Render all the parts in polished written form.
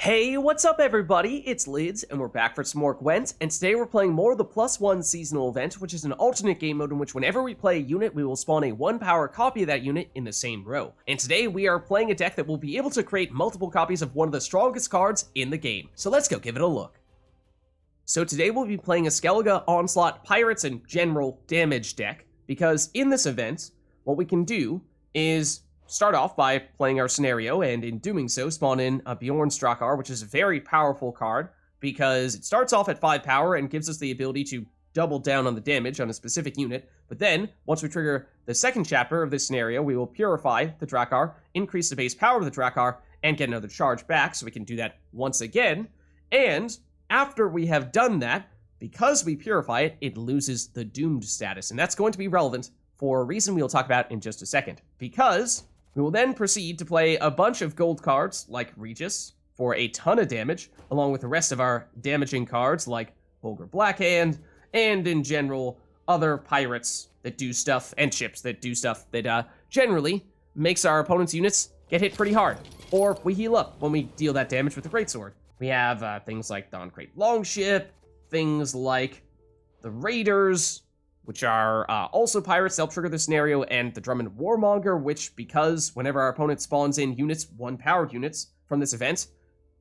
Hey, what's up everybody? It's Lids, and we're back for some more Gwent, and today we're playing more of the +1 seasonal event, which is an alternate game mode in which whenever we play a unit, we will spawn a 1-power copy of that unit in the same row. And today we are playing a deck that will be able to create multiple copies of one of the strongest cards in the game. So let's go give it a look. So today we'll be playing a Skellige, Onslaught, Pirates, and General Damage deck, because in this event, what we can do is start off by playing our scenario, and in doing so, spawn in a Bjornstrakar, which is a very powerful card, because it starts off at 5 power and gives us the ability to double down on the damage on a specific unit, but then, once we trigger the second chapter of this scenario, we will purify the Drakar, increase the base power of the Drakar, and get another charge back, so we can do that once again, and after we have done that, because we purify it, it loses the Doomed status, and that's going to be relevant for a reason we'll talk about in just a second, because we will then proceed to play a bunch of gold cards, like Regis, for a ton of damage, along with the rest of our damaging cards, like Holger Blackhand, and in general, other pirates that do stuff, and ships that do stuff that generally makes our opponent's units get hit pretty hard. Or we heal up when we deal that damage with the Greatsword. We have things like the Craite Longship, things like the Raiders, which are also pirates, they'll trigger the scenario, and the Drummond Warmonger, which, because whenever our opponent spawns in units, 1-powered units, from this event,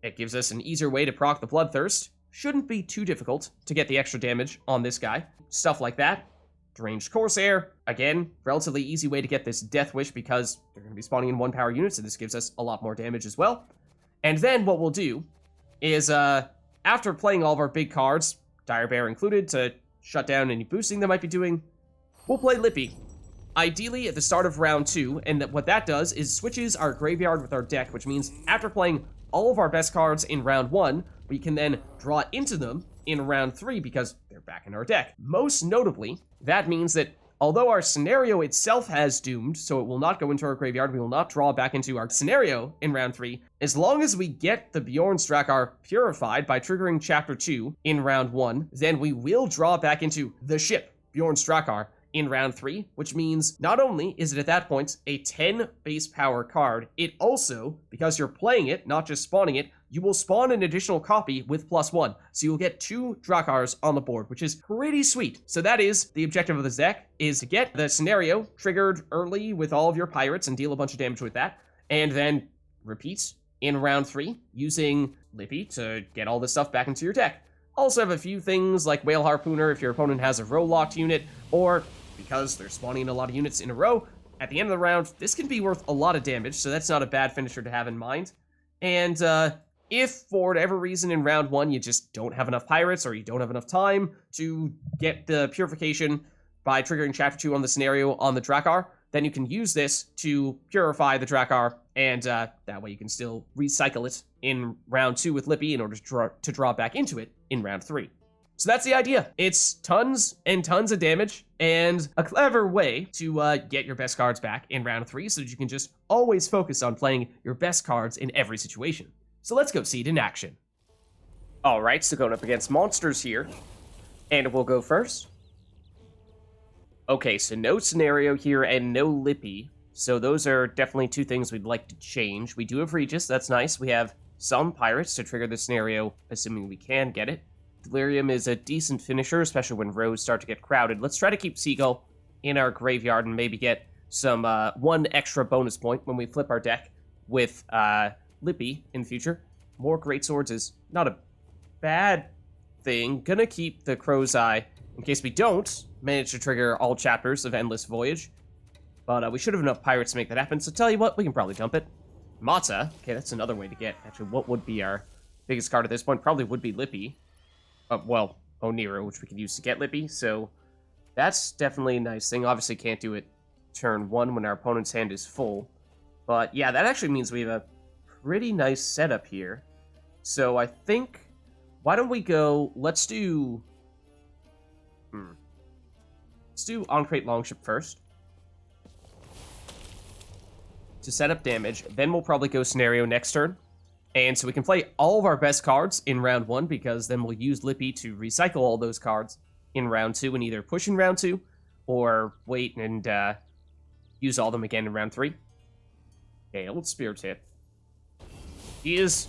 it gives us an easier way to proc the Bloodthirst. Shouldn't be too difficult to get the extra damage on this guy. Stuff like that. Deranged Corsair, again, relatively easy way to get this Death Wish, because they're going to be spawning in 1-power units, and this gives us a lot more damage as well. And then what we'll do is, after playing all of our big cards, Dire Bear included, to shut down any boosting they might be doing, we'll play Lippy. Ideally at the start of round 2, and what that does is switches our graveyard with our deck, which means after playing all of our best cards in round 1, we can then draw into them in round 3 because they're back in our deck. Most notably, that means that although our scenario itself has doomed, so it will not go into our graveyard, we will not draw back into our scenario in round 3, as long as we get the Bjornstrakar purified by triggering Chapter 2 in round 1, then we will draw back into the ship, Bjornstrakar, in round 3, which means not only is it at that point a 10 base power card, it also, because you're playing it, not just spawning it, you will spawn an additional copy with +1. So you'll get 2 Drakars on the board, which is pretty sweet. So that is the objective of this deck, is to get the scenario triggered early with all of your pirates and deal a bunch of damage with that, and then repeat in round 3 using Lippy to get all this stuff back into your deck. Also have a few things like Whale Harpooner if your opponent has a row-locked unit, or because they're spawning a lot of units in a row, at the end of the round, this can be worth a lot of damage, so that's not a bad finisher to have in mind. And if for whatever reason in round 1 you just don't have enough pirates, or you don't have enough time to get the purification by triggering Chapter 2 on the scenario on the Drakar, then you can use this to purify the Drakar, and that way you can still recycle it in round 2 with Lippy in order to draw back into it in round 3. So that's the idea. It's tons and tons of damage, and a clever way to get your best cards back in round 3 so that you can just always focus on playing your best cards in every situation. So let's go see it in action. Alright, so going up against monsters here, and we'll go first. Okay, so no scenario here and no Lippy, so those are definitely 2 things we'd like to change. We do have Regis, that's nice. We have some pirates to trigger the scenario, assuming we can get it. Delirium is a decent finisher, especially when rows start to get crowded. Let's try to keep Seagull in our graveyard and maybe get some 1 extra bonus point when we flip our deck with Lippy in the future. More Greatswords is not a bad thing. Gonna keep the Crow's Eye in case we don't manage to trigger all chapters of Endless Voyage. But we should have enough pirates to make that happen, so tell you what, we can probably dump it. Matta, okay, that's another way to get, actually, what would be our biggest card at this point? Probably would be Lippy. Well, Oneiromancy, which we could use to get Lippy, so that's definitely a nice thing. Obviously can't do it turn 1 when our opponent's hand is full. But yeah, that actually means we have a pretty nice setup here. So I think, why don't we go, let's do on Craite Longship first to set up damage, then we'll probably go scenario next turn. And so we can play all of our best cards in round 1, because then we'll use Lippy to recycle all those cards in round 2 and either push in round 2 or wait and use all of them again in round 3. Okay, old Spirit Tip. He is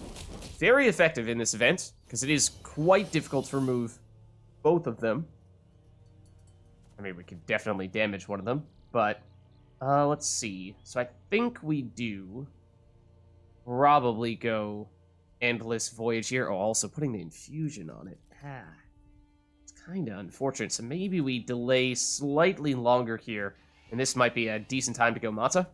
very effective in this event, because it is quite difficult to remove both of them. I mean, we could definitely damage one of them, but let's see. So I think we do probably go Endless Voyage here. Oh, also putting the infusion on it. It's kind of unfortunate, so maybe we delay slightly longer here, and this might be a decent time to go Matta.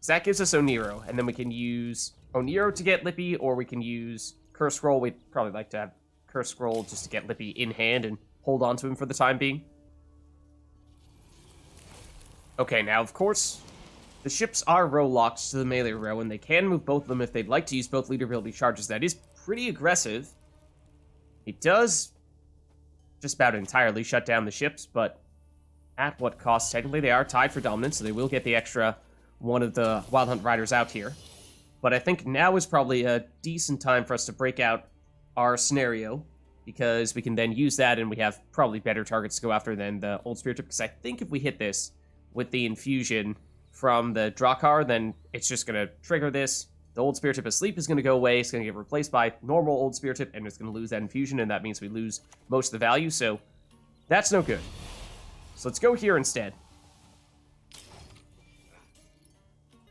So that gives us Oneiro, and then we can use Oneiro to get Lippy, or we can use Curse Scroll. We'd probably like to have Curse Scroll just to get Lippy in hand and hold on to him for the time being. Okay, now, of course, the ships are row-locked to the melee row, and they can move both of them if they'd like to use both leader ability charges. That is pretty aggressive. It does just about entirely shut down the ships, but at what cost? Technically, they are tied for dominance, so they will get the extra one of the Wild Hunt Riders out here. But I think now is probably a decent time for us to break out our scenario, because we can then use that, and we have probably better targets to go after than the Old Spirit Tip, because I think if we hit this with the infusion from the Drakkar, then it's just going to trigger this. The Old Spirit Tip asleep is going to go away, it's going to get replaced by normal Old Spirit Tip, and it's going to lose that infusion, and that means we lose most of the value, so that's no good. So let's go here instead.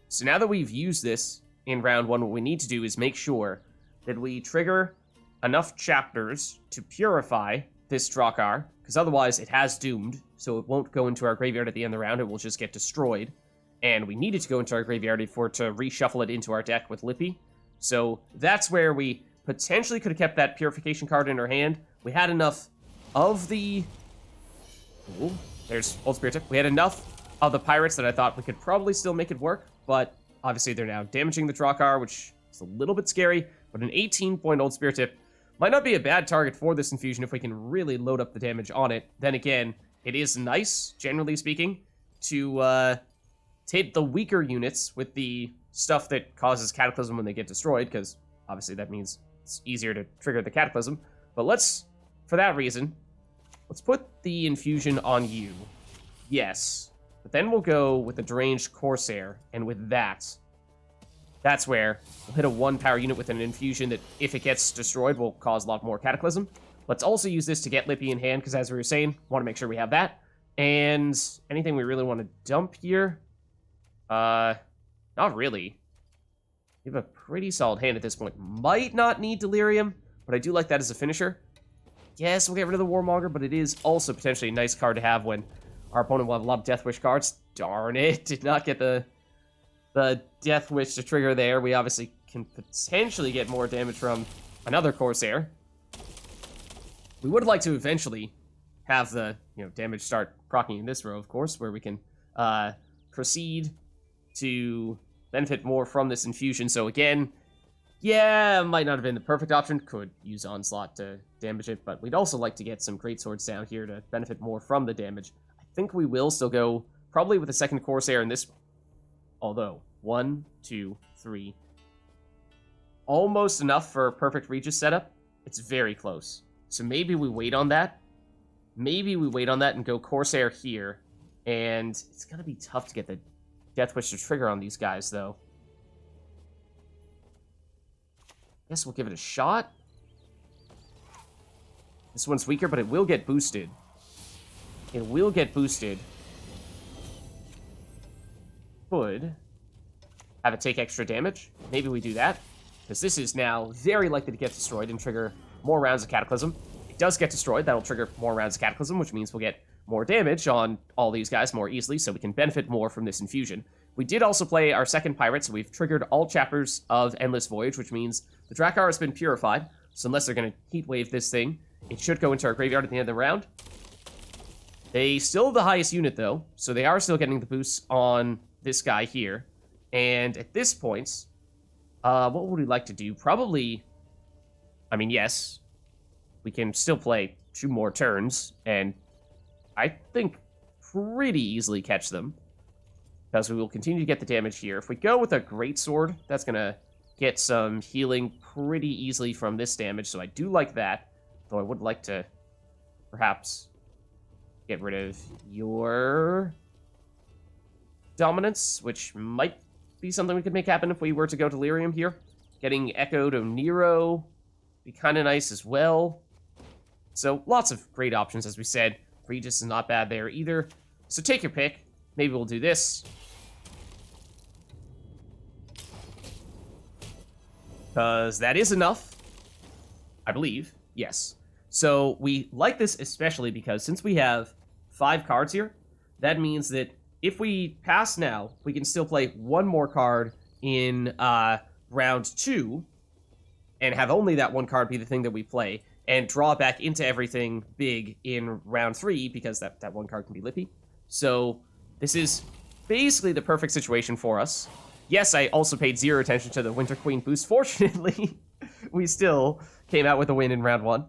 So now that we've used this in round one, what we need to do is make sure that we trigger enough chapters to purify this Drakkar, because otherwise it has doomed, so it won't go into our graveyard at the end of the round, it will just get destroyed. And we need it to go into our graveyard for it to reshuffle it into our deck with Lippy. So that's where we potentially could have kept that purification card in our hand. We had enough of the... Ooh, there's Old Spirit Tip. We had enough of the pirates that I thought we could probably still make it work, but obviously they're now damaging the Drakkar, which is a little bit scary, but an 18-point Old Spirit Tip might not be a bad target for this infusion if we can really load up the damage on it. Then again, it is nice, generally speaking, to hit the weaker units with the stuff that causes Cataclysm when they get destroyed, because obviously that means it's easier to trigger the Cataclysm. But let's, for that reason, let's put the infusion on you. Yes. But then we'll go with the Deranged Corsair, and with that, that's where we'll hit a 1-power unit with an infusion that, if it gets destroyed, will cause a lot more Cataclysm. Let's also use this to get Lippy in hand, because as we were saying, want to make sure we have that. And anything we really want to dump here? Not really. We have a pretty solid hand at this point. Might not need Delirium, but I do like that as a finisher. Yes, we'll get rid of the Warmonger, but it is also potentially a nice card to have when our opponent will have a lot of Death Wish cards. Darn it, did not get the Death Wish to trigger there. We obviously can potentially get more damage from another Corsair. We would like to eventually have the damage start proccing in this row, of course, where we can proceed to benefit more from this infusion. So again, yeah, might not have been the perfect option. Could use Onslaught to damage it, but we'd also like to get some Greatswords down here to benefit more from the damage. I think we will still go probably with a second Corsair in this. Although, 1, 2, 3. Almost enough for a perfect Regis setup. It's very close. So maybe we wait on that. Maybe we wait on that and go Corsair here. And it's going to be tough to get the Death Wish to trigger on these guys, though. Guess we'll give it a shot. This one's weaker, but it will get boosted. It will get boosted. Could have it take extra damage. Maybe we do that, because this is now very likely to get destroyed and trigger more rounds of Cataclysm. It does get destroyed. That'll trigger more rounds of Cataclysm, which means we'll get more damage on all these guys more easily, so we can benefit more from this infusion. We did also play our second pirate, so we've triggered all chapters of Endless Voyage, which means the Drakkar has been purified, so unless they're going to heat wave this thing, it should go into our graveyard at the end of the round. They still have the highest unit, though, so they are still getting the boosts on this guy here. And at this point, what would we like to do? Probably, I mean, yes, we can still play 2 more turns, and I think pretty easily catch them, because we will continue to get the damage here. If we go with a Greatsword, that's going to get some healing pretty easily from this damage, so I do like that, though I would like to perhaps get rid of your dominance, which might be something we could make happen if we were to go Delirium here. Getting Echoed Oneiro be kind of nice as well. So lots of great options, as we said. Regis is not bad there either. So take your pick. Maybe we'll do this. Because that is enough, I believe. Yes. So we like this especially because since we have 5 cards here, that means that if we pass now, we can still play one more card in round 2 and have only that one card be the thing that we play and draw back into everything big in round 3 because that one card can be Lippy. So this is basically the perfect situation for us. Yes, I also paid 0 attention to the Winter Queen boost. Fortunately, we still came out with a win in round 1.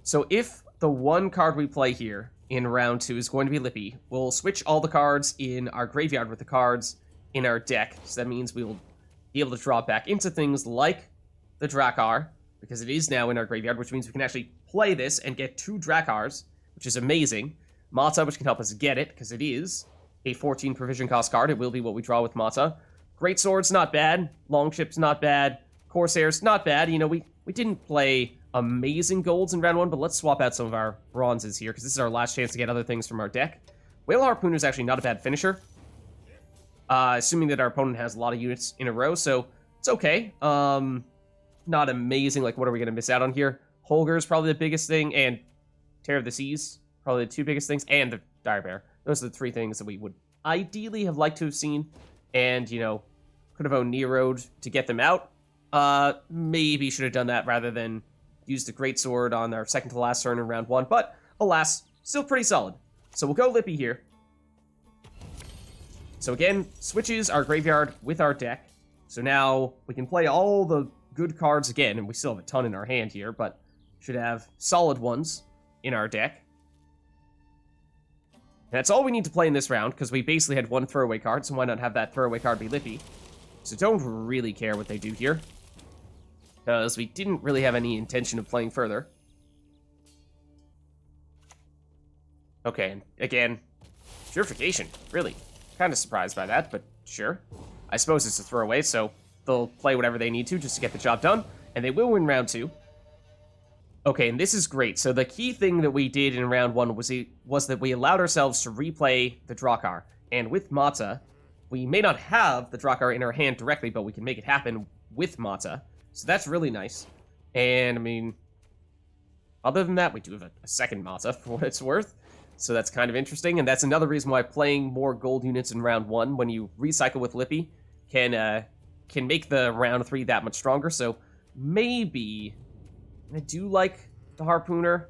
So if the one card we play here in round 2 is going to be Lippy, we'll switch all the cards in our graveyard with the cards in our deck. So that means we will be able to draw back into things like the Drakkar, because it is now in our graveyard, which means we can actually play this and get 2 Drakkars, which is amazing. Matta, which can help us get it, because it is a 14 provision cost card. It will be what we draw with Matta. Greatsword's not bad. Longship's not bad. Corsair's not bad. You know, we didn't play amazing golds in round 1, but let's swap out some of our bronzes here, because this is our last chance to get other things from our deck. Whale Harpooner is actually not a bad finisher, assuming that our opponent has a lot of units in a row, so it's okay. Not amazing, like what are we going to miss out on here? Holger's probably the biggest thing, and Terror of the Seas, probably the 2 biggest things, and the Dire Bear. Those are the 3 things that we would ideally have liked to have seen, and, you know, could have Oneiro'd to get them out. Maybe should have done that rather than use the Greatsword on our second to last turn in round 1, but alas, still pretty solid. So we'll go Lippy here. So again, switches our graveyard with our deck. So now we can play all the good cards again, and we still have a ton in our hand here, but should have solid ones in our deck. And that's all we need to play in this round, because we basically had 1 throwaway card, so why not have that throwaway card be Lippy? So don't really care what they do here, because we didn't really have any intention of playing further. Okay, and again, Purification, really. Kind of surprised by that, but sure. I suppose it's a throwaway, so they'll play whatever they need to just to get the job done, and they will win round 2. Okay, and this is great. So the key thing that we did in round 1 was that we allowed ourselves to replay the Drakkar, and with Matta, we may not have the Drakkar in our hand directly, but we can make it happen with Matta. So that's really nice. And, I mean, other than that, we do have a second Matta, for what it's worth. So that's kind of interesting, and that's another reason why playing more gold units in round 1, when you recycle with Lippy, can make the round 3 that much stronger. So maybe, I do like the Harpooner,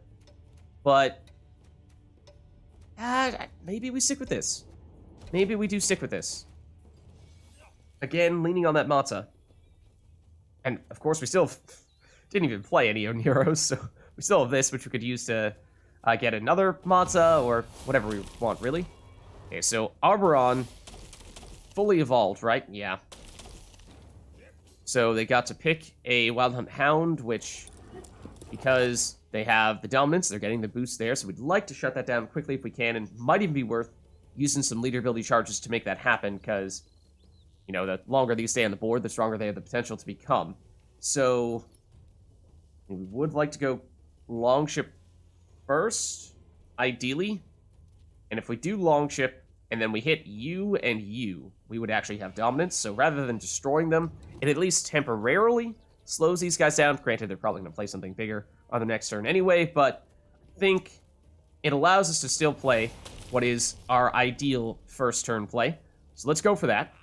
but maybe we stick with this. Maybe we do stick with this. Again, leaning on that Matta. And, of course, we still didn't even play any Oneiros, so we still have this, which we could use to get another Matta, or whatever we want, really. Okay, so Arboron, fully evolved, right? Yeah. So they got to pick a Wild Hunt Hound, which, because they have the dominance, they're getting the boost there, so we'd like to shut that down quickly if we can, and might even be worth using some leader ability charges to make that happen, because, you know, the longer these stay on the board, the stronger they have the potential to become. So, we would like to go Longship first, ideally. And if we do Longship, and then we hit you and you, we would actually have dominance. So rather than destroying them, it at least temporarily slows these guys down. Granted, they're probably going to play something bigger on the next turn anyway, but I think it allows us to still play what is our ideal first turn play. So let's go for that.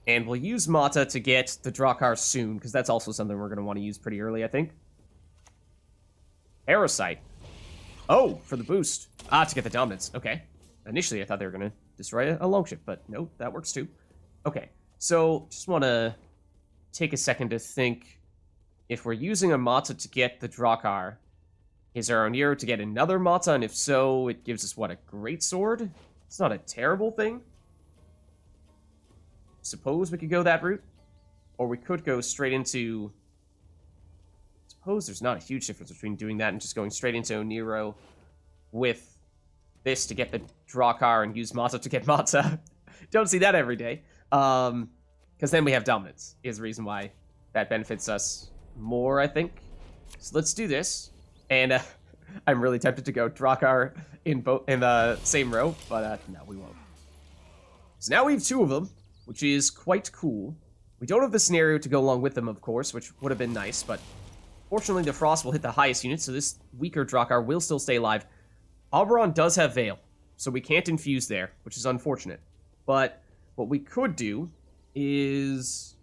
And we'll use Matta to get the Drakkar soon, because that's also something we're going to want to use pretty early, I think. Parasite. Oh, for the boost. Ah, to get the dominance. Okay. Initially, I thought they were going to destroy a Longship, but no, that works too. Okay, so just want to take a second to think. If we're using a Matta to get the Drakkar, is our Oneiro to get another Matta? And if so, it gives us, what, a Greatsword? It's not a terrible thing. Suppose we could go that route, or we could go straight into... Suppose there's not a huge difference between doing that and just going straight into Oneiro with this to get the Drakar and use Matta to get Matta. Don't see that every day. Because then we have dominance, is the reason why that benefits us more, I think. So let's do this. And I'm really tempted to go Drakar in the same row, but no, we won't. So now we have 2 of them, which is quite cool. We don't have the scenario to go along with them, of course, which would have been nice, but fortunately the Frost will hit the highest unit, so this weaker Drakar will still stay alive. Oberon does have Veil, so we can't infuse there, which is unfortunate. But what we could do is...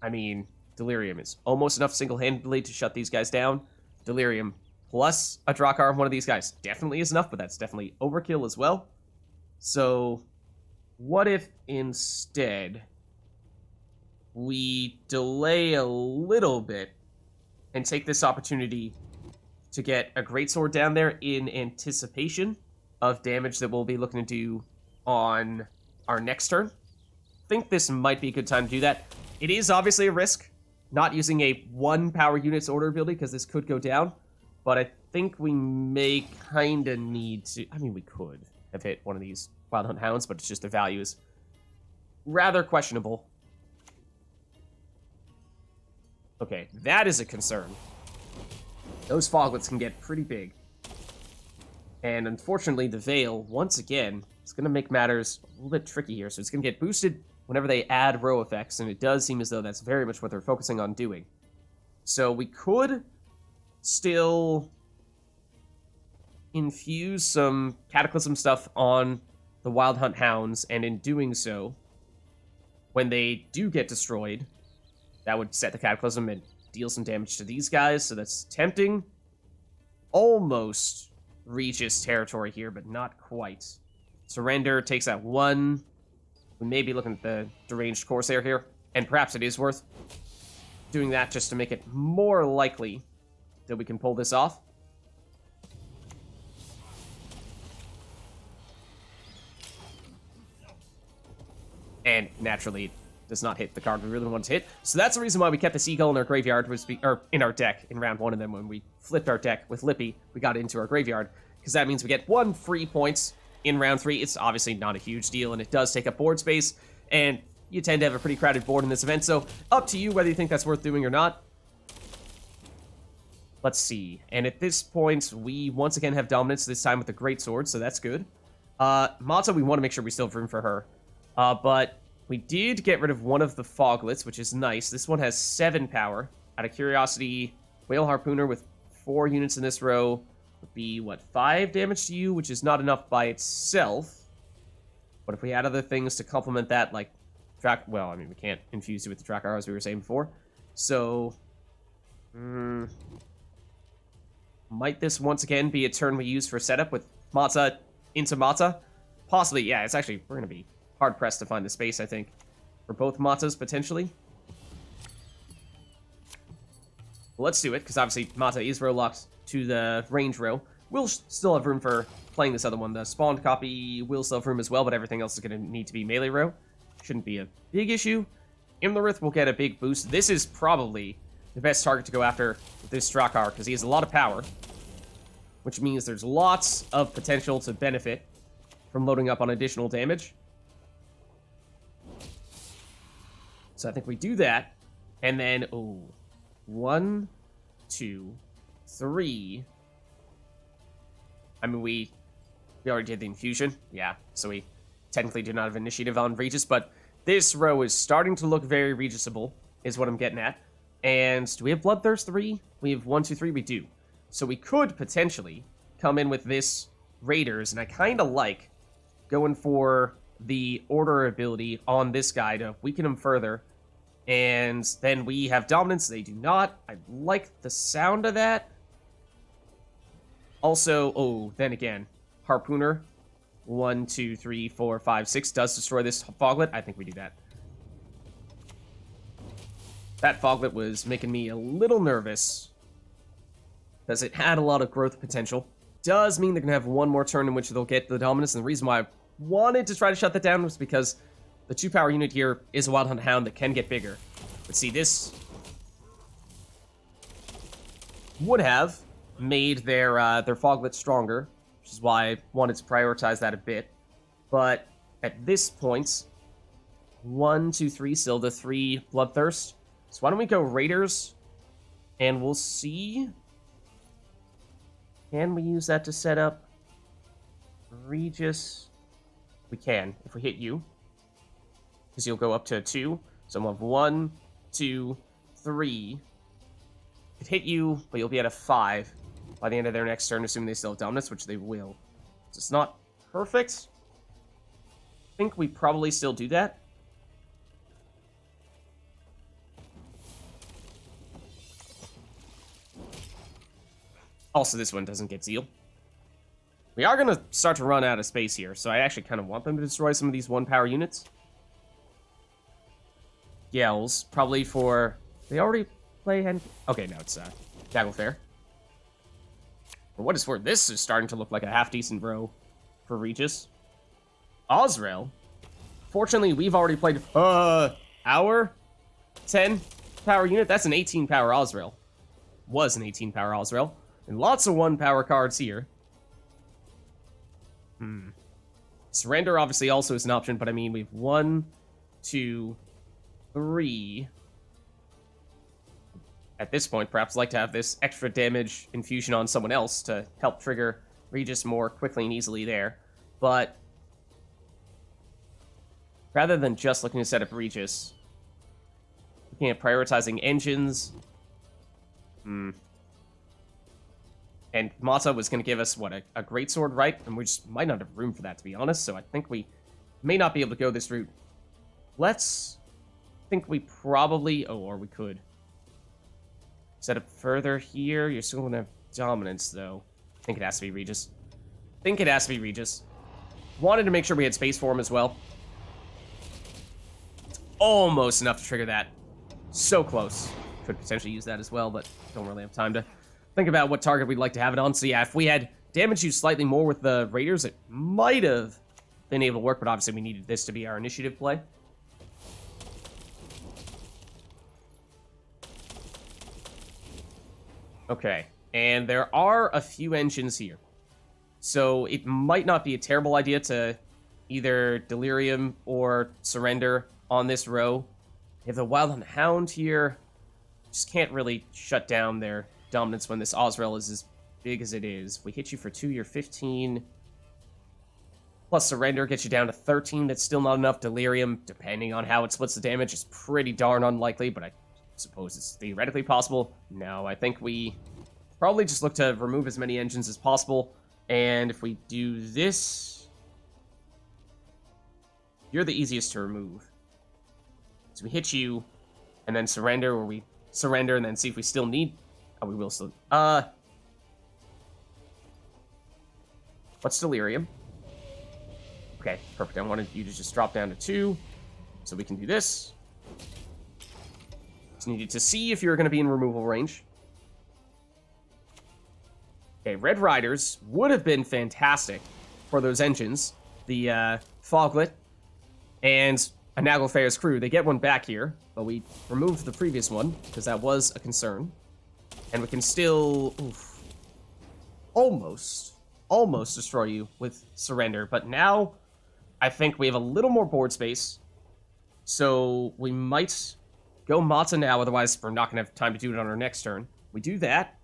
I mean, Delirium is almost enough single-handedly to shut these guys down. Delirium plus a Drakar of one of these guys definitely is enough, but that's definitely overkill as well. So, what if instead we delay a little bit and take this opportunity to get a Greatsword down there in anticipation of damage that we'll be looking to do on our next turn? I think this might be a good time to do that. It is obviously a risk, not using a 1 power unit's order ability, because this could go down, but I think we may kind of need to... I mean, we could have hit one of these Wild Hunt Hounds, but it's just the value is rather questionable. Okay, that is a concern. Those Foglets can get pretty big. And unfortunately, the Veil, once again, is going to make matters a little bit tricky here. So it's going to get boosted whenever they add row effects, and it does seem as though that's very much what they're focusing on doing. So we could still infuse some Cataclysm stuff on the Wild Hunt Hounds, and in doing so, when they do get destroyed, that would set the Cataclysm and deal some damage to these guys, so that's tempting. Almost Regis territory here, but not quite. Surrender takes out 1. We may be looking at the Deranged Corsair here, and perhaps it is worth doing that just to make it more likely that we can pull this off. And naturally, does not hit the card we really want to hit. So that's the reason why we kept the Seagull in our graveyard, or in our deck in round 1, and then when we flipped our deck with Lippy, we got it into our graveyard, because that means we get 1 free points in round 3. It's obviously not a huge deal, and it does take up board space, and you tend to have a pretty crowded board in this event, so up to you whether you think that's worth doing or not. Let's see. And at this point, we once again have dominance, this time with the Greatsword, so that's good. Matta, we want to make sure we still have room for her. But we did get rid of one of the Foglets, which is nice. This one has 7 power. Out of curiosity, Whale Harpooner with 4 units in this row would be, what, 5 damage to you, which is not enough by itself. But if we add other things to complement that, like well, I mean, we can't infuse it with the Drakar, as we were saying before. So, might this once again be a turn we use for setup with Matta into Matta? Possibly, yeah, it's actually, we're going to be hard-pressed to find the space, I think, for both Mattas, potentially. Well, let's do it, because obviously Matta is row locked to the range row. We'll still have room for playing this other one. The spawned copy will still have room as well, but everything else is going to need to be melee row. Shouldn't be a big issue. Imlerith will get a big boost. This is probably the best target to go after with this Drakar, because he has a lot of power, which means there's lots of potential to benefit from loading up on additional damage. So I think we do that, and then, 1, 2, 3. I mean, we already did the infusion, yeah, so we technically do not have initiative on Regis, but this row is starting to look very Regisable, is what I'm getting at. And do we have Bloodthirst 3? We have 1, 2, 3, we do. So we could potentially come in with this Raiders, and I kind of like going for the Order ability on this guy to weaken him further. And then we have Dominance, they do not. I like the sound of that. Also, then again, Harpooner. 1, 2, 3, 4, 5, 6 does destroy this Foglet. I think we do that. That Foglet was making me a little nervous, because it had a lot of growth potential. Does mean they're going to have one more turn in which they'll get the Dominance, and the reason why I wanted to try to shut that down was because the 2-power unit here is a Wild Hunt Hound that can get bigger. But see, this would have made their Foglet stronger, which is why I wanted to prioritize that a bit. But at this point, 1, 2, 3, still the 3 Bloodthirst. So why don't we go Raiders, and we'll see. Can we use that to set up Regis? We can, if we hit you. Because you'll go up to 2. So I'm of 1, 2, 3. Could hit you, but you'll be at a 5 by the end of their next turn, assuming they still have dominance, which they will. So it's not perfect. I think we probably still do that. Also, this one doesn't get Zeal. We are going to start to run out of space here, so I actually kind of want them to destroy some of these 1-power units. Yells, probably for... They already play... Okay, no, it's Naglfar. For what it's worth, this is starting to look like a half-decent row for Regis. Osrel. Fortunately, we've already played... our 10-power unit? That's an 18-power Osrel. Was an 18-power Osrel. And lots of 1-power cards here. Surrender obviously also is an option, but I mean, we've 1, 2, 3. At this point, perhaps like to have this extra damage infusion on someone else to help trigger Regis more quickly and easily there. But rather than just looking to set up Regis, looking at prioritizing engines. And Matta was going to give us, what, a Greatsword, right? And we just might not have room for that, to be honest, so I think we may not be able to go this route. Let's think we probably... Oh, or we could. Set up further here. You're still going to have dominance, though. I think it has to be Regis. Wanted to make sure we had space for him as well. Almost enough to trigger that. So close. Could potentially use that as well, but don't really have time to... think about what target we'd like to have it on. So yeah, if we had damaged you slightly more with the Raiders, it might have been able to work, but obviously we needed this to be our initiative play. Okay, and there are a few engines here. So it might not be a terrible idea to either Delirium or Surrender on this row. You have the Wild Hunt Hound here. Just can't really shut down their dominance when this Osrel is as big as it is. If we hit you for 2, you're 15. Plus Surrender gets you down to 13. That's still not enough. Delirium, depending on how it splits the damage, is pretty darn unlikely, but I suppose it's theoretically possible. No, I think we probably just look to remove as many engines as possible. And if we do this, you're the easiest to remove. So we hit you, and then Surrender, or we Surrender and then see if we still need... Oh, we will still... What's Delirium? Okay, perfect. I wanted you to just drop down to 2, so we can do this. Just needed to see if you're going to be in removal range. Okay, Red Riders would have been fantastic for those engines. The Foglet and a Naglfar's crew. They get one back here, but we removed the previous one because that was a concern. And we can still almost destroy you with Surrender. But now I think we have a little more board space. So we might go Matta now, otherwise we're not going to have time to do it on our next turn. We do that,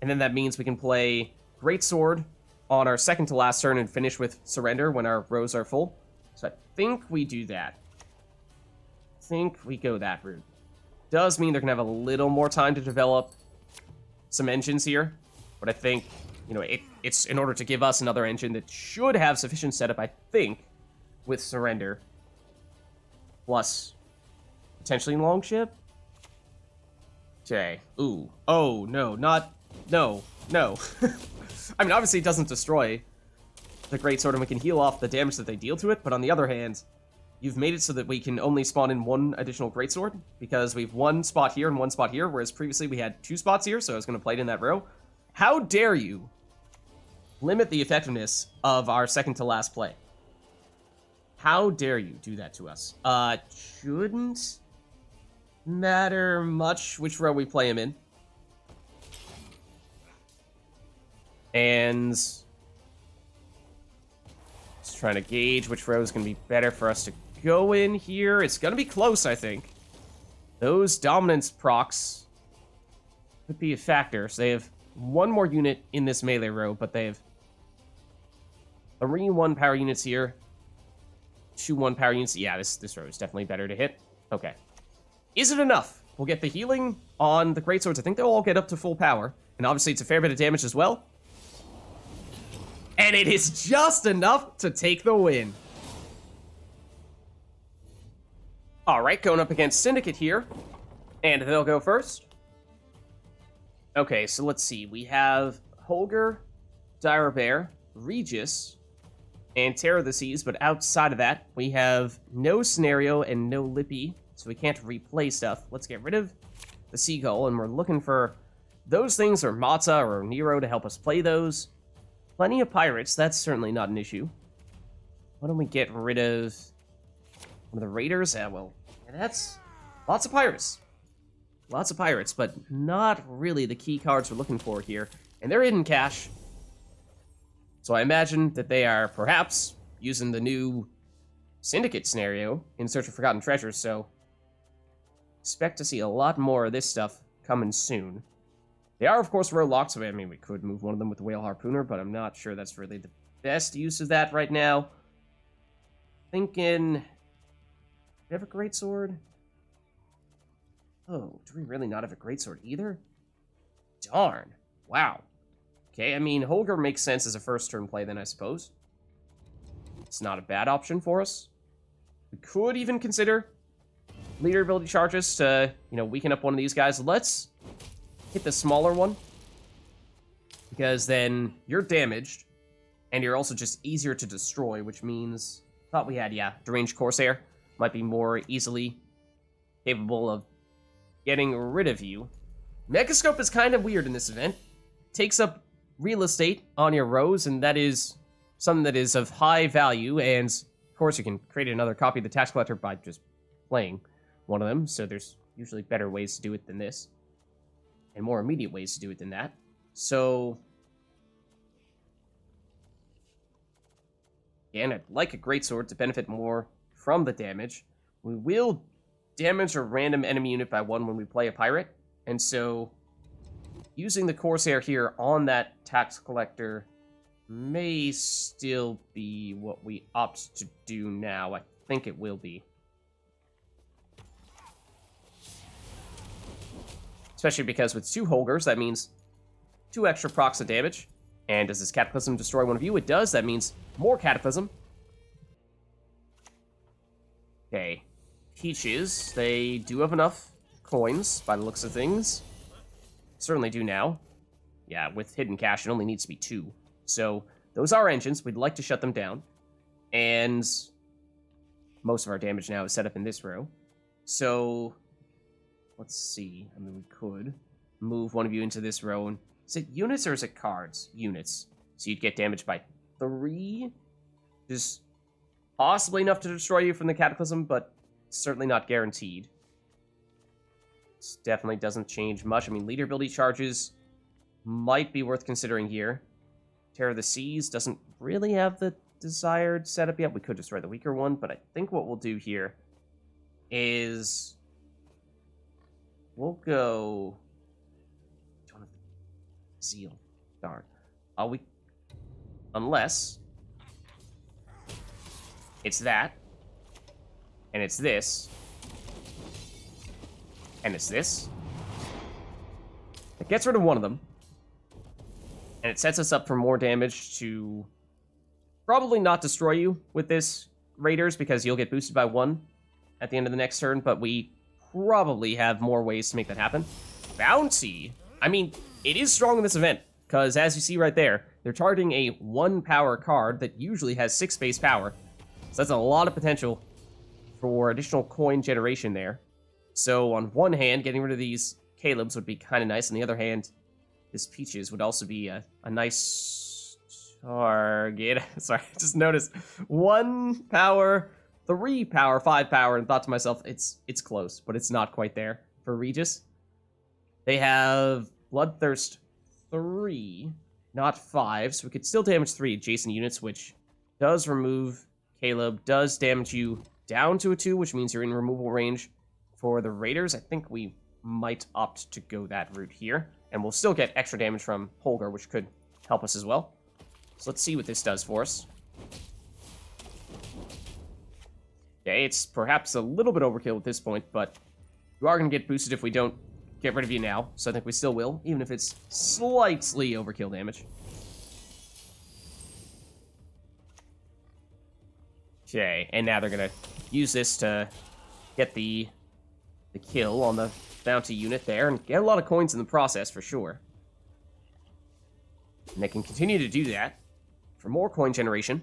and then that means we can play Greatsword on our second to last turn and finish with Surrender when our rows are full. So I think we do that. I think we go that route. Does mean they're going to have a little more time to develop some engines here, but I think, you know, it's in order to give us another engine that should have sufficient setup, I think, with Surrender. Plus, potentially Longship? Okay. Ooh. Oh, no, not... No. I mean, obviously it doesn't destroy the Greatsword, and we can heal off the damage that they deal to it, but on the other hand, you've made it so that we can only spawn in 1 additional Greatsword, because we've 1 spot here and 1 spot here, whereas previously we had 2 spots here, so I was going to play it in that row. How dare you limit the effectiveness of our second to last play? How dare you do that to us? Shouldn't matter much which row we play him in. And Just trying to gauge which row is going to be better for us to go in here. It's going to be close, I think. Those dominance procs could be a factor. So they have one more unit in this melee row, but they have 3 1-power units here. 2 1-power units. Yeah, this row is definitely better to hit. Okay. Is it enough? We'll get the healing on the Greatswords. I think they'll all get up to full power. And obviously it's a fair bit of damage as well. And it is just enough to take the win. Alright, going up against Syndicate here. And they'll go first. Okay, so let's see. We have Holger, Dire Bear, Regis, and Terror of the Seas. But outside of that, we have no Scenario and no Lippy. So we can't replay stuff. Let's get rid of the Seagull. And we're looking for those things, or Matta or Nero, to help us play those. Plenty of pirates, that's certainly not an issue. Why don't we get rid of one of the Raiders? Well, that's lots of pirates. Lots of pirates, but not really the key cards we're looking for here. And they're hidden cache. So I imagine that they are perhaps using the new Syndicate scenario in search of forgotten treasures, so expect to see a lot more of this stuff coming soon. They are, of course, row locked, so I mean, we could move one of them with the Whale Harpooner, but I'm not sure that's really the best use of that right now. Thinking... Do we have a Greatsword? Oh, do we really not have a Greatsword either? Darn. Wow. Okay, I mean, Holger makes sense as a first turn play then, I suppose. It's not a bad option for us. We could even consider leader ability charges to, weaken up one of these guys. Let's hit the smaller one, because then you're damaged, and you're also just easier to destroy, which means... Thought we had, Deranged Corsair. Might be more easily capable of getting rid of you. Megascope is kind of weird in this event. Takes up real estate on your rows, and that is something that is of high value, and of course you can create another copy of the Tax Collector by just playing one of them, so there's usually better ways to do it than this. And more immediate ways to do it than that. So, again, I'd like a Greatsword to benefit more from the damage. We will damage a random enemy unit by 1 when we play a pirate. And so, using the Corsair here on that Tax Collector may still be what we opt to do now. I think it will be. Especially because with 2 Holgers, that means 2 extra procs of damage. And does this Cataclysm destroy one of you? It does. That means more Cataclysm. Okay. Peaches. They do have enough coins, by the looks of things. Certainly do now. Yeah, with hidden cache, it only needs to be 2. So, those are engines. We'd like to shut them down. And most of our damage now is set up in this row. So... let's see. I mean, we could move one of you into this row. And is it units or is it cards? Units. So you'd get damaged by 3. Just possibly enough to destroy you from the Cataclysm, but certainly not guaranteed. This definitely doesn't change much. I mean, leader ability charges might be worth considering here. Terror of the Seas doesn't really have the desired setup yet. We could destroy the weaker one, but I think what we'll do here is... we'll go... don't have Zeal. Darn. We... unless... it's that. And it's this. And it's this. It gets rid of one of them. And it sets us up for more damage to... probably not destroy you with this Raiders, because you'll get boosted by 1 at the end of the next turn, but we... probably have more ways to make that happen. Bounty! I mean, it is strong in this event, because as you see right there, they're targeting a 1-power card that usually has 6 base power. So that's a lot of potential for additional coin generation there. So on one hand, getting rid of these Calebs would be kind of nice. On the other hand, this Peaches would also be a nice target. Sorry, I just noticed 1 power... 3 power, 5 power, and thought to myself, it's close, but it's not quite there for Regis. They have Bloodthirst 3, not 5, so we could still damage 3 adjacent units, which does remove Caleb, does damage you down to a 2, which means you're in removal range. For the Raiders, I think we might opt to go that route here. And we'll still get extra damage from Holger, which could help us as well. So let's see what this does for us. Okay, it's perhaps a little bit overkill at this point, but you are going to get boosted if we don't get rid of you now. So I think we still will, even if it's slightly overkill damage. Okay, and now they're going to use this to get the kill on the bounty unit there, and get a lot of coins in the process, for sure. And they can continue to do that for more coin generation.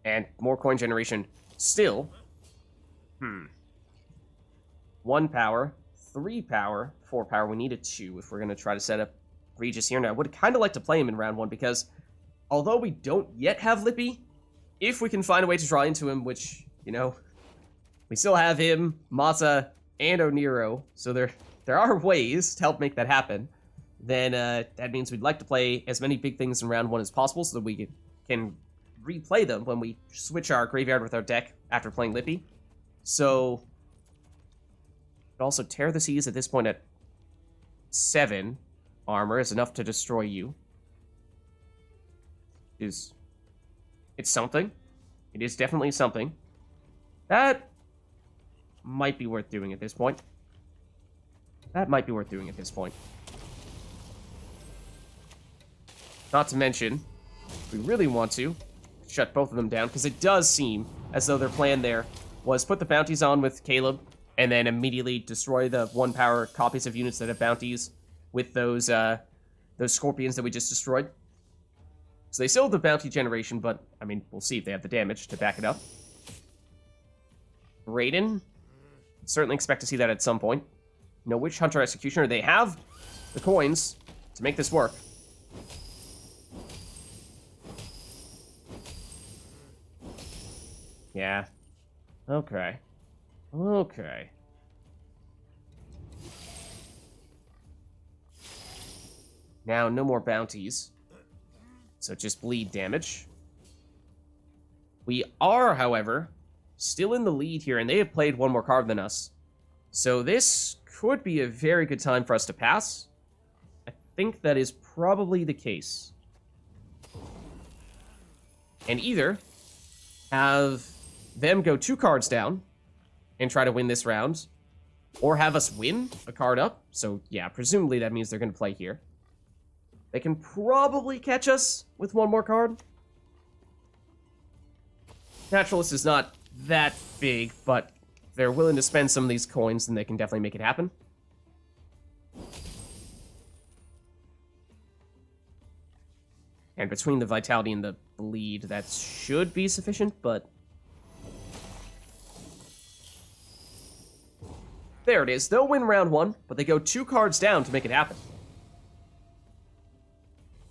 And more coin generation still. 1 power, 3 power, 4 power. We need a 2 if we're going to try to set up Regis here. Now, I would kind of like to play him in round 1 because although we don't yet have Lippy, if we can find a way to draw into him, which, you know, we still have him, Matta, and Oneiro, so there are ways to help make that happen, then that means we'd like to play as many big things in round 1 as possible so that we can replay them when we switch our graveyard with our deck after playing Lippy. So, also Tear the Seas at this point at 7 armor is enough to destroy you. It's something. It is definitely something. That might be worth doing at this point. Not to mention, if we really want to, shut both of them down, because it does seem as though their plan there was put the bounties on with Caleb, and then immediately destroy the 1-power copies of units that have bounties with those scorpions that we just destroyed. So they still have the bounty generation, but, I mean, we'll see if they have the damage to back it up. Raiden, certainly expect to see that at some point. No Witch Hunter Executioner. They have the coins to make this work. Yeah. Okay. Now, no more bounties. So just bleed damage. We are, however, still in the lead here, and they have played 1 more card than us. So this could be a very good time for us to pass. I think that is probably the case. And either have them go 2 cards down and try to win this round, or have us win a card up. So yeah, presumably that means they're going to play here. They can probably catch us with 1 more card. Naturalist is not that big, but if they're willing to spend some of these coins, then they can definitely make it happen. And between the Vitality and the Bleed, that should be sufficient, but... there it is. They'll win round 1, but they go 2 cards down to make it happen.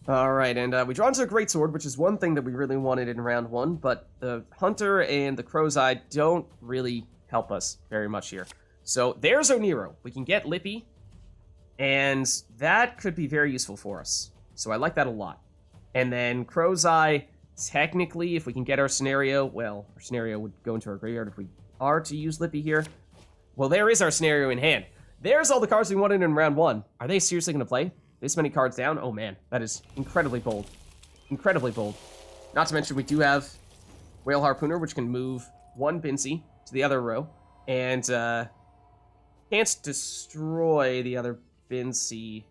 Alright, and we draw into a Greatsword, which is one thing that we really wanted in round 1, but the Hunter and the Crow's Eye don't really help us very much here. So there's Oneiro. We can get Lippy, and that could be very useful for us. So I like that a lot. And then Crow's Eye, technically, if we can get our scenario, well, our scenario would go into our graveyard if we are to use Lippy here. Well, there is our scenario in hand. There's all the cards we wanted in round 1. Are they seriously going to play this many cards down? Oh man, that is incredibly bold. Incredibly bold. Not to mention we do have Whale Harpooner, which can move 1 Bincy to the other row, and can't destroy the other Bincy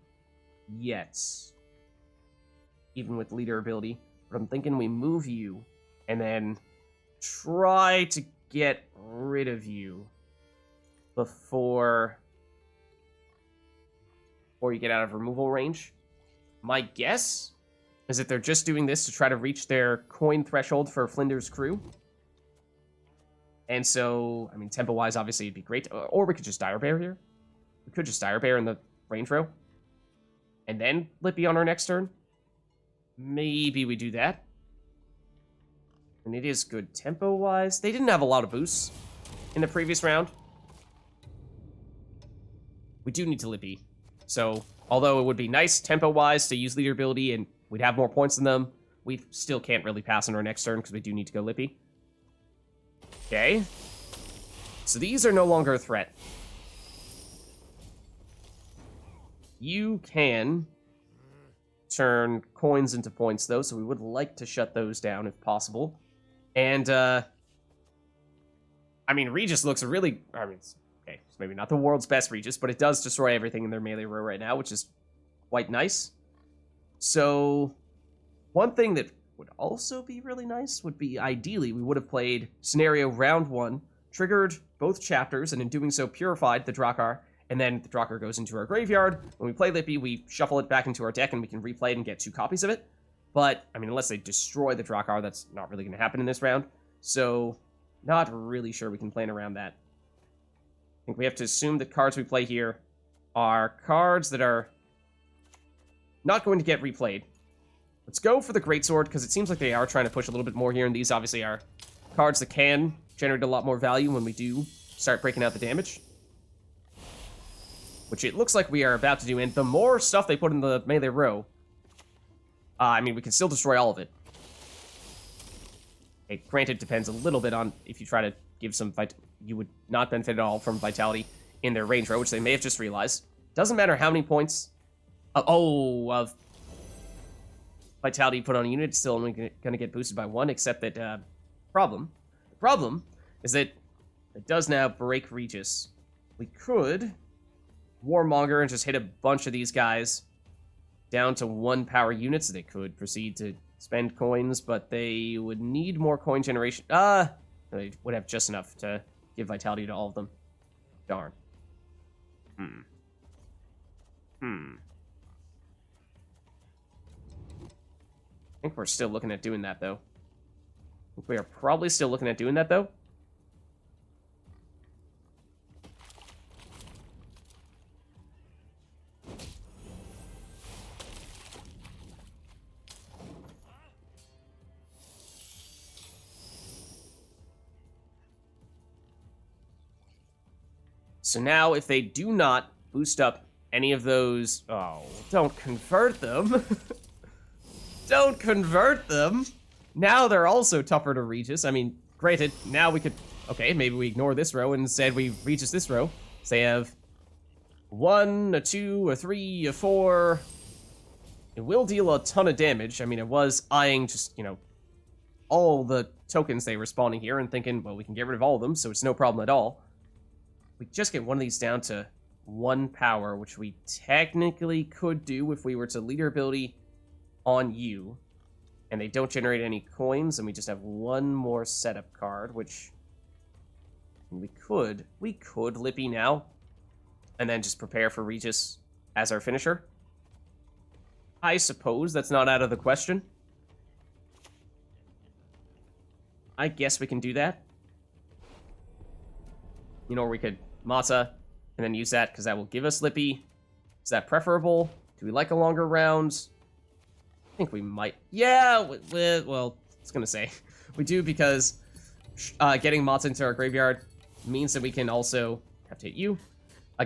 yet, even with leader ability. But I'm thinking we move you, and then try to get rid of you before you get out of removal range. My guess is that they're just doing this to try to reach their coin threshold for Flinder's crew. And so, I mean, tempo-wise, obviously, it'd be great. Or we could just Dire Bear here. We could just Dire Bear in the range row. And then Lippy on our next turn. Maybe we do that. And it is good tempo-wise. They didn't have a lot of boosts in the previous round. We do need to Lippy. So, Although it would be nice tempo-wise to use leader ability and we'd have more points than them, we still can't really pass on our next turn because we do need to go Lippy. Okay. So these are no longer a threat. You can turn coins into points, though, so we would like to shut those down if possible. And, I mean, Regis looks okay, it's maybe not the world's best Regis, but it does destroy everything in their melee row right now, which is quite nice. So, one thing that would also be really nice would be, ideally, we would have played scenario round 1, triggered both chapters, and in doing so, purified the Drakkar, and then the Drakkar goes into our graveyard. When we play Lippy, we shuffle it back into our deck, and we can replay it and get 2 copies of it. But, I mean, unless they destroy the Drakkar, that's not really going to happen in this round. So, not really sure we can plan around that. I think we have to assume that cards we play here are cards that are not going to get replayed. Let's go for the Greatsword, because it seems like they are trying to push a little bit more here, and these obviously are cards that can generate a lot more value when we do start breaking out the damage. Which it looks like we are about to do, and the more stuff they put in the melee row, I mean, we can still destroy all of it. Okay, granted, depends a little bit on if you try to give some you would not benefit at all from vitality in their range row, which they may have just realized. Doesn't matter how many points of vitality you put on a unit, it's still only going to get boosted by 1, except that, the problem is that it does now break Regis. We could Warmonger and just hit a bunch of these guys down to 1 power units. They could proceed to spend coins, but they would need more coin generation. They would have just enough to give vitality to all of them. Darn. I think we're still looking at doing that, though. I think we are probably still looking at doing that, though. So now, if they do not boost up any of those... Oh, don't convert them. Don't convert them. Now they're also tougher to Regis. I mean, granted, now we could... Okay, maybe we ignore this row and instead we Regis this row. So they have 1, a 2, a 3, a 4. It will deal a ton of damage. I mean, it was eyeing just, you know, all the tokens they were spawning here and thinking, well, we can get rid of all of them, so it's no problem at all. We just get one of these down to 1 power, which we technically could do if we were to leader ability on you, and they don't generate any coins, and we just have 1 more setup card, which we could Lippy now, and then just prepare for Regis as our finisher. I suppose that's not out of the question. I guess we can do that. You know, or we could Matta, and then use that, because that will give us Lippy. Is that preferable? Do we like a longer round? I think we might. Yeah, well, I was going to say. We do, because getting Matta into our graveyard means that we can also... have to hit you.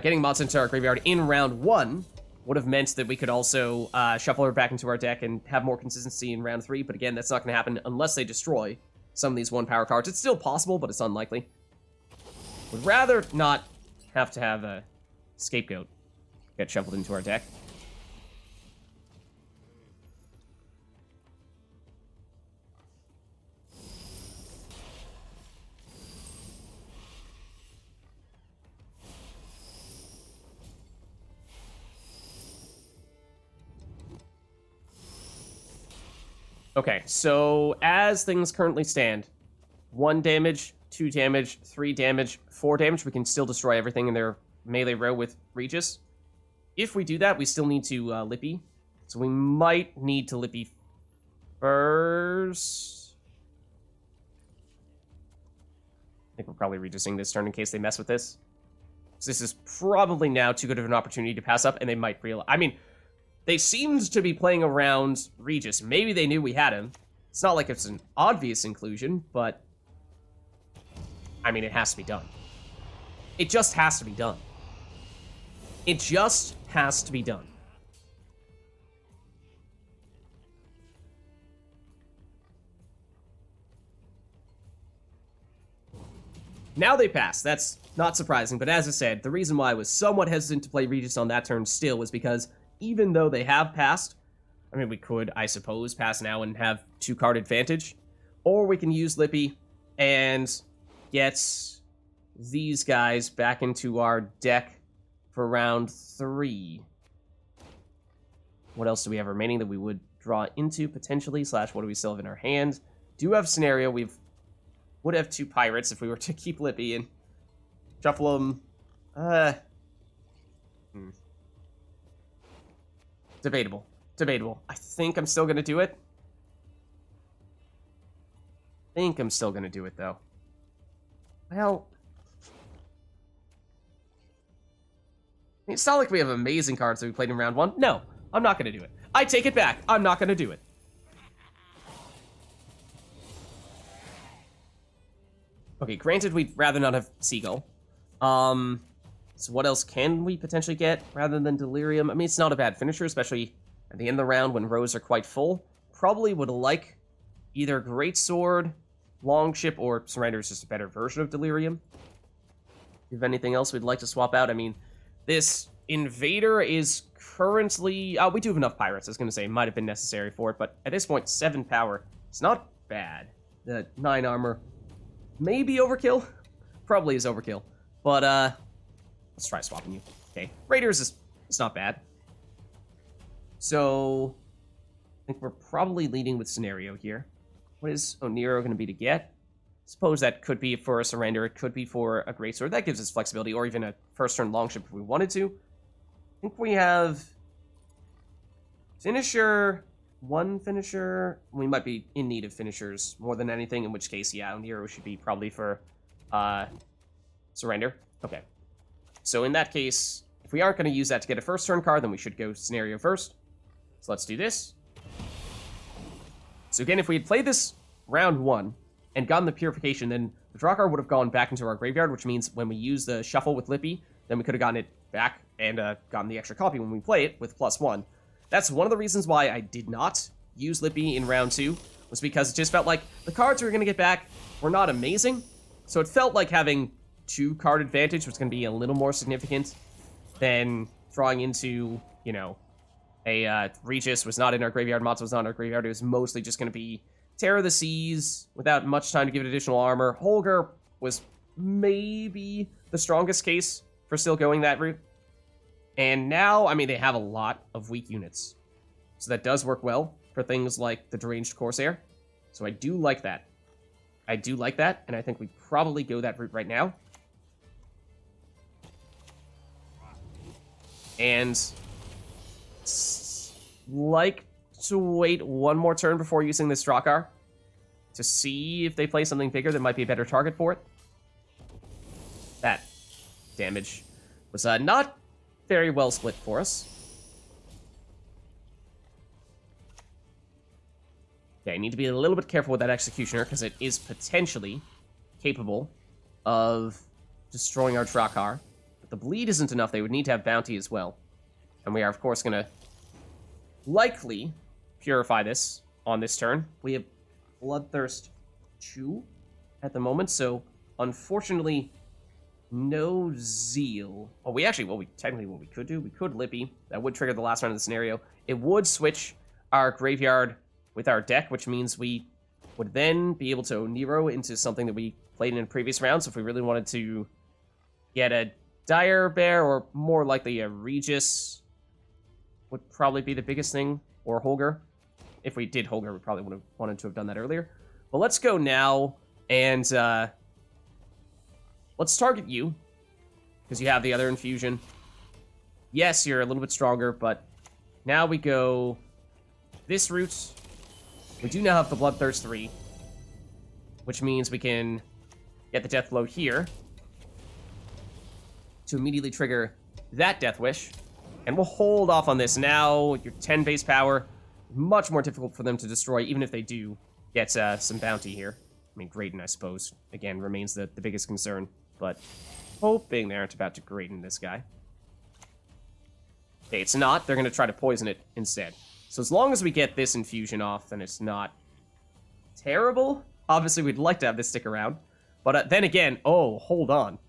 Getting Matta into our graveyard in round 1 would have meant that we could also shuffle her back into our deck and have more consistency in round 3, but again, that's not going to happen unless they destroy some of these 1 power cards. It's still possible, but it's unlikely. Would rather not have to have a scapegoat get shuffled into our deck. Okay, so as things currently stand, 1 damage, 2 damage, 3 damage, 4 damage. We can still destroy everything in their melee row with Regis. If we do that, we still need to Lippy. So we might need to Lippy first. I think we're probably Regising this turn in case they mess with this. So this is probably now too good of an opportunity to pass up, and they might realize... I mean, they seemed to be playing around Regis. Maybe they knew we had him. It's not like it's an obvious inclusion, but... I mean, it has to be done. It just has to be done. It just has to be done. Now they pass. That's not surprising, but as I said, the reason why I was somewhat hesitant to play Regis on that turn still was because even though they have passed, I mean, we could, I suppose, pass now and have 2-card advantage, or we can use Lippy and get these guys back into our deck for round 3. What else do we have remaining that we would draw into, potentially, / what do we still have in our hand? Do have scenario, would have 2 pirates if we were to keep Lippy and shuffle them. Debatable. I think I'm still going to do it. Though. Well, it's not like we have amazing cards that we played in round 1. No, I'm not going to do it. I take it back. I'm not going to do it. Okay, granted, we'd rather not have Seagull. So what else can we potentially get rather than Delirium? I mean, it's not a bad finisher, especially at the end of the round when rows are quite full. Probably would like either Greatsword, Longship, or Surrender is just a better version of Delirium. If anything else we'd like to swap out, I mean, this Invader is currently... we do have enough pirates, I was going to say. Might have been necessary for it, but at this point, 7 power. It's not bad. The 9 armor... maybe overkill? Probably is overkill. But, let's try swapping you. Okay. Raiders is... it's not bad. So... I think we're probably leading with scenario here. What is Oneiromancy going to be to get? Suppose that could be for a surrender. It could be for a Greatsword. That gives us flexibility, or even a first-turn Longship if we wanted to. I think we have... finisher... 1 finisher. We might be in need of finishers more than anything, in which case, yeah, Oneiromancy should be probably for surrender. Okay. So in that case, if we aren't going to use that to get a first turn card, then we should go scenario first. So let's do this. So again, if we had played this round 1 and gotten the Purification, then the draw card would have gone back into our graveyard, which means when we use the shuffle with Lippy, then we could have gotten it back and gotten the extra copy when we play it with +1. That's one of the reasons why I did not use Lippy in round 2, was because it just felt like the cards we were going to get back were not amazing. So it felt like having 2-card advantage was going to be a little more significant than drawing into, you know, a Regis was not in our graveyard, Matta was not in our graveyard. It was mostly just going to be Terror of the Seas without much time to give it additional armor. Holger was maybe the strongest case for still going that route. And now, I mean, they have a lot of weak units. So that does work well for things like the Deranged Corsair. So I do like that. And I think we probably go that route right now. And like to wait one more turn before using this Drakar to see if they play something bigger that might be a better target for it. That damage was not very well split for us. Okay, I need to be a little bit careful with that Executioner, because it is potentially capable of destroying our Drakar. But the bleed isn't enough. They would need to have bounty as well. And we are, of course, going to likely purify this on this turn. We have Bloodthirst 2 at the moment, so unfortunately, no Zeal. Oh, technically what we could do, we could Lippy. That would trigger the last round of the scenario. It would switch our graveyard with our deck, which means we would then be able to Oneiromancy into something that we played in previous rounds. So if we really wanted to get a Dire Bear, or more likely a Regis, would probably be the biggest thing, or Holger. If we did Holger, we probably would have wanted to have done that earlier. But let's go now, and let's target you, because you have the other infusion. Yes, you're a little bit stronger, but now we go this route. We do now have the Bloodthirst 3, which means we can get the Death Blow here to immediately trigger that Death Wish. And we'll hold off on this. Now, your 10 base power, much more difficult for them to destroy, even if they do get some bounty here. I mean, Graydon, I suppose, again, remains the biggest concern. But hoping they aren't about to Graydon this guy. Okay, it's not. They're going to try to poison it instead. So as long as we get this infusion off, then it's not terrible. Obviously, we'd like to have this stick around. But then again, oh, hold on.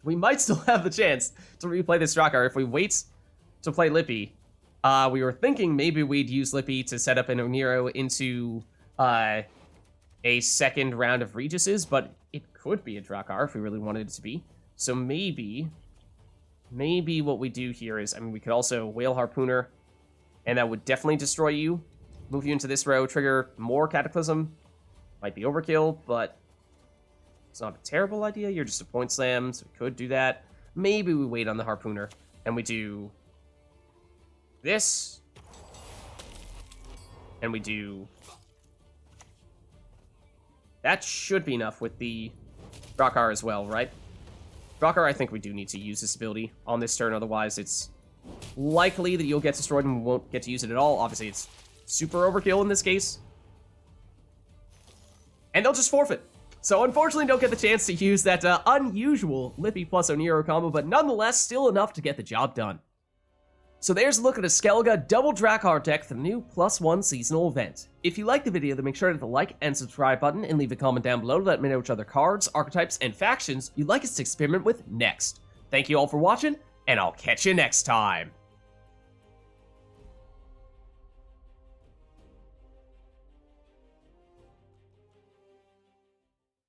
We might still have the chance to replay this Drakkar if we wait to play Lippy. We were thinking maybe we'd use Lippy to set up an Oneiro into a second round of Regis's, but it could be a Drakkar if we really wanted it to be. So maybe what we do here is, I mean, we could also Whale Harpooner, and that would definitely destroy you. Move you into this row, trigger more Cataclysm. Might be overkill, but it's not a terrible idea. You're just a point slam, so we could do that. Maybe we wait on the Harpooner, and we do this. And we do... That should be enough with the Drakkar as well, right? Drakkar, I think we do need to use this ability on this turn, otherwise it's likely that you'll get destroyed and we won't get to use it at all. Obviously, it's super overkill in this case. And they'll just forfeit. So unfortunately, don't get the chance to use that unusual Lippy plus Oneiro combo, but nonetheless, still enough to get the job done. So there's a look at a Skellige double Drakkar deck for the new +1 seasonal event. If you liked the video, then make sure to hit the like and subscribe button and leave a comment down below to let me know which other cards, archetypes, and factions you'd like us to experiment with next. Thank you all for watching, and I'll catch you next time.